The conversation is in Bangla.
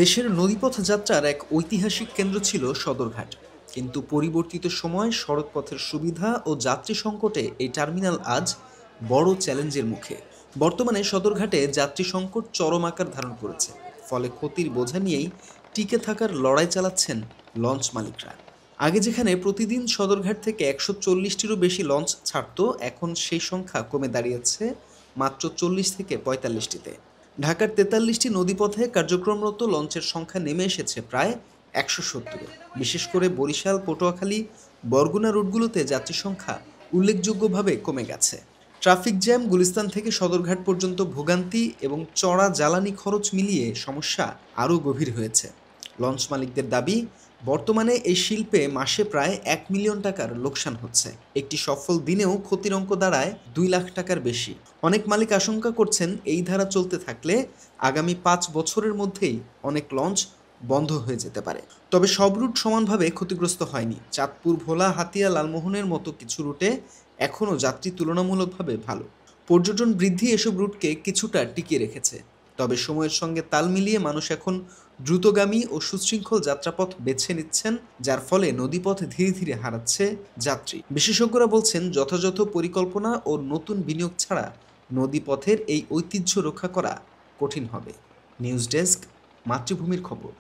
দেশের নদীপথ যাত্রার এক ঐতিহাসিক কেন্দ্র ছিল সদরঘাট, কিন্তু পরিবর্তিত সময় সড়কপথের সুবিধা ও যাত্রী সংকটে এই টার্মিনাল আজ বড় চ্যালেঞ্জের মুখে। বর্তমানে সদরঘাটে যাত্রী সংকট চরম আকার ধারণ করেছে, ফলে ক্ষতির বোঝা নিয়েই টিকে থাকার লড়াই চালাচ্ছেন লঞ্চ মালিকরা। আগে যেখানে প্রতিদিন সদরঘাট থেকে ১৪০টিরও বেশি লঞ্চ ছাড়ত, এখন সেই সংখ্যা কমে দাঁড়িয়েছে মাত্র ৪০ থেকে ৪৫টিতে। ঢাকার ৪৩টি নদীপথে কার্যক্রমরত লঞ্চের সংখ্যা নেমে এসেছে প্রায় ১৭০-এ। বিশেষ করে বরিশাল, পটুয়াখালী, বরগুনা রুটগুলোতে যাত্রী সংখ্যা উল্লেখযোগ্যভাবে কমে গেছে। ট্রাফিক জ্যাম, গুলিস্তান থেকে সদরঘাট পর্যন্ত ভোগান্তি এবং চড়া জ্বালানি খরচ মিলিয়ে সমস্যা আরও গভীর হয়েছে। লঞ্চ মালিকদের দাবি, বর্তমানে এই শিল্পে মাসে প্রায় ১ মিলিয়ন টাকার লোকসান হচ্ছে। একটি সফল দিনেও ক্ষতির অঙ্ক দাঁড়ায় ২ লাখ টাকার বেশি। অনেক মালিক আশঙ্কা করছেন, এই ধারা চলতে থাকলে আগামী ৫ বছরের মধ্যেই অনেক লঞ্চ বন্ধ হয়ে যেতে পারে। তবে সব রুট সমানভাবে ক্ষতিগ্রস্ত হয়নি। চাঁদপুর, ভোলা, হাতিয়া, লালমোহনের মতো কিছু রুটে এখনও যাত্রী তুলনামূলকভাবে ভালো। পর্যটন বৃদ্ধি এসব রুটকে কিছুটা টিকিয়ে রেখেছে। তবে সময়ের সঙ্গে তাল মিলিয়ে মানুষ এখন দ্রুতগামী ও সুশৃঙ্খল যাত্রাপথ বেছে নিচ্ছেন, যার ফলে নদীপথ ধীরে ধীরে হারাচ্ছে যাত্রী। বিশেষজ্ঞরা বলছেন, যথাযথ পরিকল্পনা ও নতুন বিনিয়োগ ছাড়া নদীপথের এই ঐতিহ্য রক্ষা করা কঠিন হবে। নিউজ ডেস্ক, মাতৃভূমির খবর।